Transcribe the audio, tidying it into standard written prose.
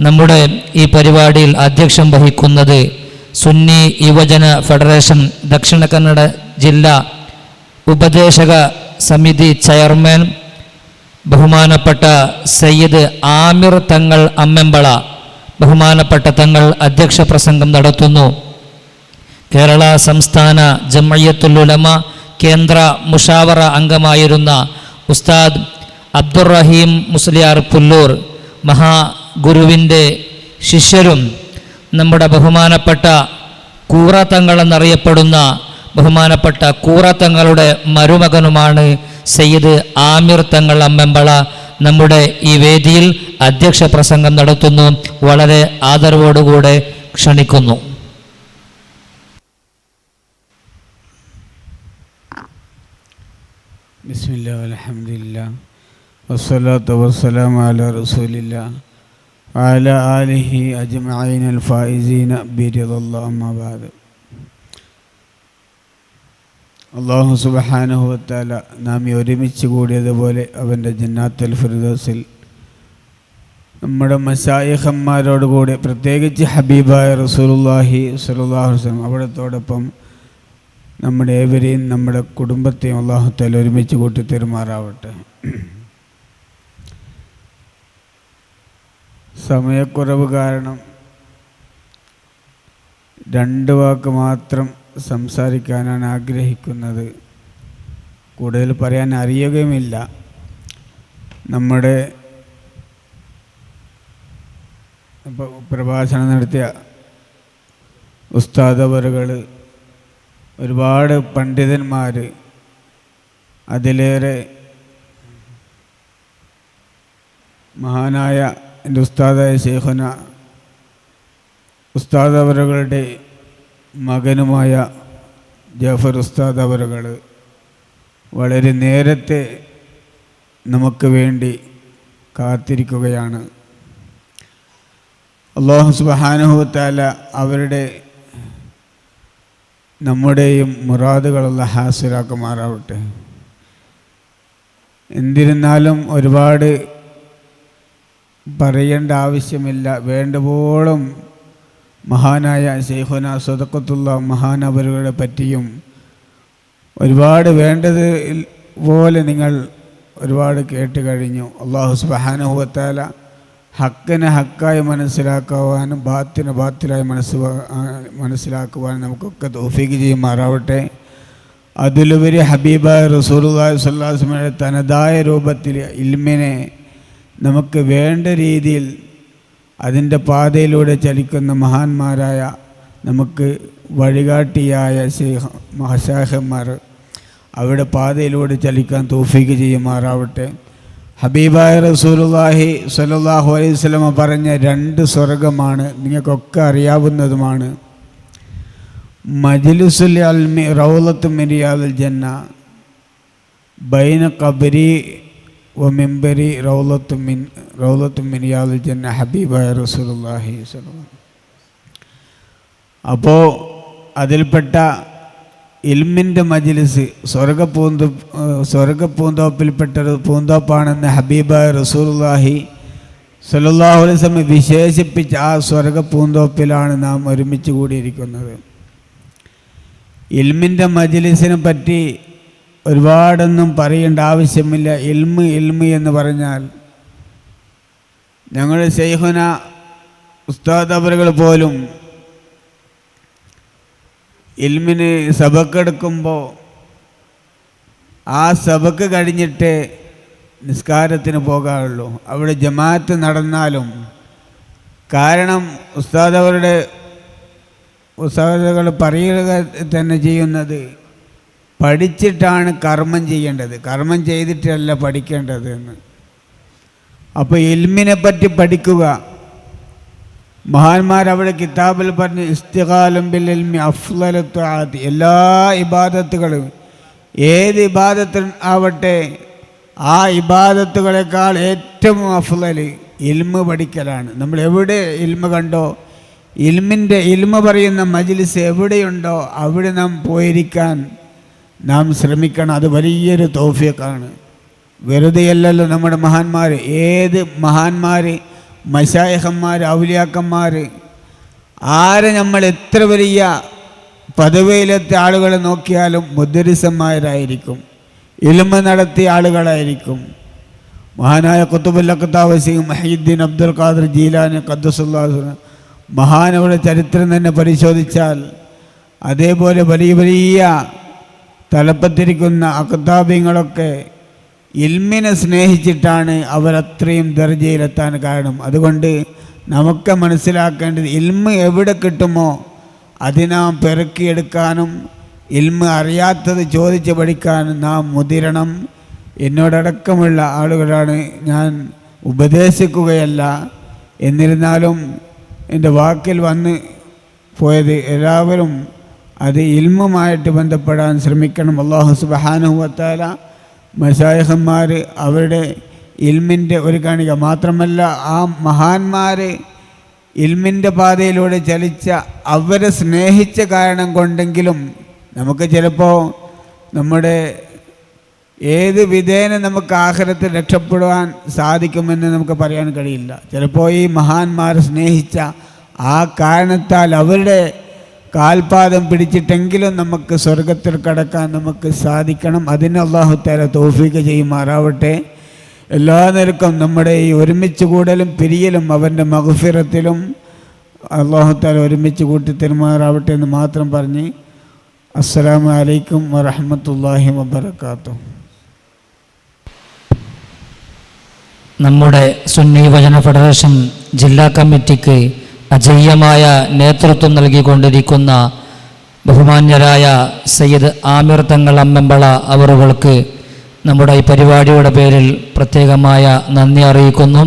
നമ്മുടെ ഈ പരിപാടിയിൽ അധ്യക്ഷം വഹിക്കുന്നത് സുന്നി യുവജന ഫെഡറേഷൻ ദക്ഷിണ കന്നഡ ജില്ലാ ഉപദേശക സമിതി ചെയർമാൻ ബഹുമാനപ്പെട്ട സയ്യിദ് ആമിർ തങ്ങൾ അമ്മമ്പള ബഹുമാനപ്പെട്ട തങ്ങൾ അധ്യക്ഷ പ്രസംഗം നടത്തുന്നു. കേരള സംസ്ഥാന ജംഇയ്യത്തുൽ ഉലമ കേന്ദ്ര മുഷാവറ അംഗമായിരുന്ന ഉസ്താദ് അബ്ദുറഹീം മുസ്ലിയാർ പുല്ലൂർ മഹാഗുരുവിൻ്റെ ശിഷ്യരും നമ്മുടെ ബഹുമാനപ്പെട്ട കൂറ തങ്ങൾ എന്നറിയപ്പെടുന്ന ബഹുമാനപ്പെട്ട കൂറ തങ്ങളുടെ മരുമകനുമാണ് സയ്യിദ് ആമിർ തങ്ങൾ അമ്മമ്പള നമ്മുടെ ഈ വേദിയിൽ അധ്യക്ഷ പ്രസംഗം നടത്തുന്നു. വളരെ ആദരവോടുകൂടെ ക്ഷണിക്കുന്നു. ബിസ്മില്ലാ അൽഹംദുലില്ലാ വസ്സലാത്തു വസ്സലാമു അലാ റസൂലില്ലാ വഅലാ ആലിഹി അജ്മഈന അൽ ഫായിസീന ബിറിദല്ലാഹി അമ്മാ ബഅദ്. അല്ലാഹു സുബ്ഹാനഹു വ തആല നാം ഒരുമിച്ച് കൂടിയതുപോലെ അവൻ്റെ ജന്നാത്തുൽ ഫിർദൗസിൽ നമ്മുടെ മശായിഖന്മാരോട് കൂടി പ്രത്യേകിച്ച് ഹബീബായ റസൂലുള്ളാഹി സ്വല്ലല്ലാഹു അലൈഹി വസല്ലം അവിടത്തോടൊപ്പം നമ്മുടെ ഏവരെയും നമ്മുടെ കുടുംബത്തെയും അല്ലാഹു തആല ഒരുമിച്ച് കൂട്ടി തരുമാറാവട്ടെ. സമയക്കുറവ് കാരണം 2 വാക്ക് മാത്രം സംസാരിക്കാനാണ് ആഗ്രഹിക്കുന്നത്. കൂടുതൽ പറയാൻ അറിയുകയുമില്ല. നമ്മുടെ പ്രഭാഷണം നടത്തിയ ഉസ്താദ് അവറുകൾ, ഒരുപാട് പണ്ഡിതന്മാർ, അതിലേറെ മഹാനായ എൻ്റെ ഉസ്താദായ ശൈഖുന ഉസ്താദ് അവറുകളുടെ മകനുമായ ജാഫർ ഉസ്താദ് അവറുകൾ വളരെ നേരത്തെ നമുക്ക് വേണ്ടി കാത്തിരിക്കുകയാണ്. അല്ലാഹു സുബ്ഹാനഹു വ തആല അവരുടെ നമ്മുടെയും മുറാദുകളെല്ലാം ഹാസിലാക്കുമാറാവട്ടെ. എന്നിരുന്നാലും ഒരുപാട് പറയേണ്ട ആവശ്യമില്ല. വേണ്ടവോളം മഹാനായ ശൈഖുന സദഖത്തുള്ള മഹാനവറുകളെ പറ്റിയും ഒരുപാട് വേണ്ടത് പോലെ നിങ്ങൾ ഒരുപാട് കേട്ട് കഴിഞ്ഞു. അല്ലാഹു സുബ്ഹാനഹു വ തആല ഹക്കിനെ ഹക്കായി മനസ്സിലാക്കുവാനും ബാത്തിനെ ബാത്തിലായി മനസ്സിലാക്കുവാനും നമുക്കൊക്കെ തൗഫീഖ് ചെയ്യുമാറാവട്ടെ. അതിലുപരി ഹബീബായ റസൂലുള്ളാഹി സ്വല്ലല്ലാഹു അലൈഹി വസല്ലം തനതായ രൂപത്തിൽ ഇൽമിനെ നമുക്ക് വേണ്ട രീതിയിൽ അതിൻ്റെ പാതയിലൂടെ ചലിക്കുന്ന മഹാന്മാരായ നമുക്ക് വഴികാട്ടിയായ മഹാശാഖന്മാർ അവരുടെ പാതയിലൂടെ ചലിക്കാൻ തൗഫീഖ് ചെയ്യുമാറാവട്ടെ. ഹബീബായ റസൂലുള്ളാഹി സ്വല്ലല്ലാഹു അലൈഹി വസല്ലം പറഞ്ഞ 2 സ്വർഗമാണ്, നിങ്ങൾക്കൊക്കെ അറിയാവുന്നതുമാണ്. മജ്ലിസുൽ ഇൽമി റൗളത്തും മിൻ റിയാദിൽ ജന്ന, ബൈന ഖബരി വ മിൻബരി റൗളത്തും മിൻ റിയാദിൽ ജന്ന, ഹബീബായ റസൂലുള്ളാഹി സ്വല്ലല്ലാഹു. അപ്പോൾ അതിൽപ്പെട്ട ഇൽമിൻ്റെ മജ്ലിസ് സ്വർഗപ്പൂന്തോപ്പിൽപ്പെട്ടൊരു പൂന്തോപ്പാണെന്ന് ഹബീബായ റസൂലുള്ളാഹി സ്വല്ലല്ലാഹു അലൈഹി വസല്ലം വിശേഷിപ്പിച്ച ആ സ്വർഗപ്പൂന്തോപ്പിലാണ് നാം ഒരുമിച്ച് കൂടിയിരിക്കുന്നത്. ഇൽമിൻ്റെ മജ്ലിസിനെ പറ്റി ഒരുപാടൊന്നും പറയേണ്ട ആവശ്യമില്ല. ഇൽമ് എന്ന് പറഞ്ഞാൽ ഞങ്ങളുടെ ശൈഖുന ഉസ്താദ് അവറുകൾ പോലും ഇൽമിന് സബക്കെടുക്കുമ്പോൾ ആ സബക്ക് കഴിഞ്ഞിട്ട് നിസ്കാരത്തിന് പോകാറുള്ളൂ. അവിടെ ജമാഅത്ത് നടന്നാലും, കാരണം ഉസ്താദുകൾ പറയുക തന്നെ ചെയ്യുന്നത് പഠിച്ചിട്ടാണ് കർമ്മം ചെയ്യേണ്ടത്, കർമ്മം ചെയ്തിട്ടല്ല പഠിക്കേണ്ടത് എന്ന്. അപ്പോൾ ഇൽമിനെ പറ്റി പഠിക്കുക. മഹാന്മാരവിടെ കിതാബിൽ പറഞ്ഞ് ഇസ്തിഖാലും ബിൽ ഇൽമി അഫ്ളലു തുആത്തി, എല്ലാ ഇബാദത്തുകളും ഏത് ഇബാദത്ത് ആവട്ടെ ആ ഇബാദത്തുകളെക്കാൾ ഏറ്റവും അഫ്ളൽ ഇൽമ് പഠിക്കലാണ്. നമ്മൾ എവിടെ ഇൽമ് കണ്ടോ, ഇൽമ പറയുന്ന മജ്ലിസ് എവിടെയുണ്ടോ അവിടെ നാം പോയിരിക്കാൻ നാം ശ്രമിക്കണം. അത് വലിയൊരു തൗഫീഖാണ്. വെറുതെയല്ലല്ലോ നമ്മുടെ മഹാന്മാർ. ഏത് മഹാന്മാർ മശായിഖന്മാർ, ഔലിയാക്കന്മാർ, ആരെ നമ്മൾ എത്ര വലിയ പദവിയിലെത്തിയ ആളുകളെ നോക്കിയാലും മുദ്രിസന്മാരായിരിക്കും, ഇൽമ നടത്തിയ ആളുകളായിരിക്കും. മഹാനായ ഖുതുബുൽ അഖ്താബ് സയ്യിദ് മുഹയ്യിദ്ദീൻ അബ്ദുൽ ഖാദിർ ജീലാനി ഖദ്ദസല്ലാഹു മഹാനവരുടെ ചരിത്രം തന്നെ പരിശോധിച്ചാൽ അതേപോലെ വലിയ വലിയ തലപ്പത്തിരിക്കുന്ന അഖ്താബിങ്ങളൊക്കെ ഇൽമിനെ സ്നേഹിച്ചിട്ടാണ് അവരത്രയും ദർജയിലെത്താൻ കാരണം. അതുകൊണ്ട് നമുക്ക് മനസ്സിലാക്കേണ്ടത് ഇൽമ് എവിടെ കിട്ടുമോ അതിനാം പെറുക്കിയെടുക്കാനും ഇൽമ് അറിയാത്തത് ചോദിച്ച് പഠിക്കാനും നാം മുതിരണം. എന്നോടടക്കമുള്ള ആളുകളാണ് ഞാൻ ഉപദേശിക്കുകയല്ല, എന്നിരുന്നാലും എൻ്റെ വാക്കിൽ വന്ന് പോയത് എല്ലാവരും അത് ഇൽമുമായിട്ട് ബന്ധപ്പെടാൻ ശ്രമിക്കണം. അല്ലാഹു സുബ്ഹാനഹു വ തആല മശായിഖന്മാർ അവരുടെ ഇൽമിൻ്റെ ഒരു കണിക മാത്രമല്ല, ആ മഹാന്മാർ ഇൽമിൻ്റെ പാതയിലൂടെ ചലിച്ച അവരെ സ്നേഹിച്ച കാരണം കൊണ്ടെങ്കിലും നമുക്ക് ചിലപ്പോൾ നമ്മുടെ ഏത് വിധേന നമുക്ക് ആഖിറത്തിൽ രക്ഷപ്പെടുവാൻ സാധിക്കുമെന്ന് നമുക്ക് പറയാൻ കഴിയില്ല. ചിലപ്പോൾ ഈ മഹാന്മാരെ സ്നേഹിച്ച ആ കാരണത്താൽ അവരുടെ കാൽപാദം പിടിച്ചിട്ടെങ്കിലും നമുക്ക് സ്വർഗത്തിൽ കടക്കാൻ നമുക്ക് സാധിക്കണം. അതിന് അല്ലാഹു തആല തൗഫീഖ് ചെയ്യുമാറാവട്ടെ. എല്ലാ നിലക്കും നമ്മുടെ ഈ ഒരുമിച്ച് കൂടലും പിരിയലും അവൻ്റെ മഗ്ഫിറത്തിലും അല്ലാഹു തആല ഒരുമിച്ച് കൂട്ടി തരുമാറാവട്ടെ എന്ന് മാത്രം പറഞ്ഞ് അസ്സലാമു അലൈക്കും വറഹ്മത്തുള്ളാഹി വബറകാതുഹു. നമ്മുടെ സുന്നി വചന ഫെഡറേഷൻ ജില്ലാ കമ്മിറ്റിക്ക് അജയ്യമായ നേതൃത്വം നൽകിക്കൊണ്ടിരിക്കുന്ന ബഹുമാന്യരായ സയ്യിദ് ആമിർ തങ്ങൾ അമ്മമ്പള അവറുകൾക്ക് നമ്മുടെ ഈ പരിപാടിയുടെ പേരിൽ പ്രത്യേകമായ നന്ദി അറിയിക്കുന്നു.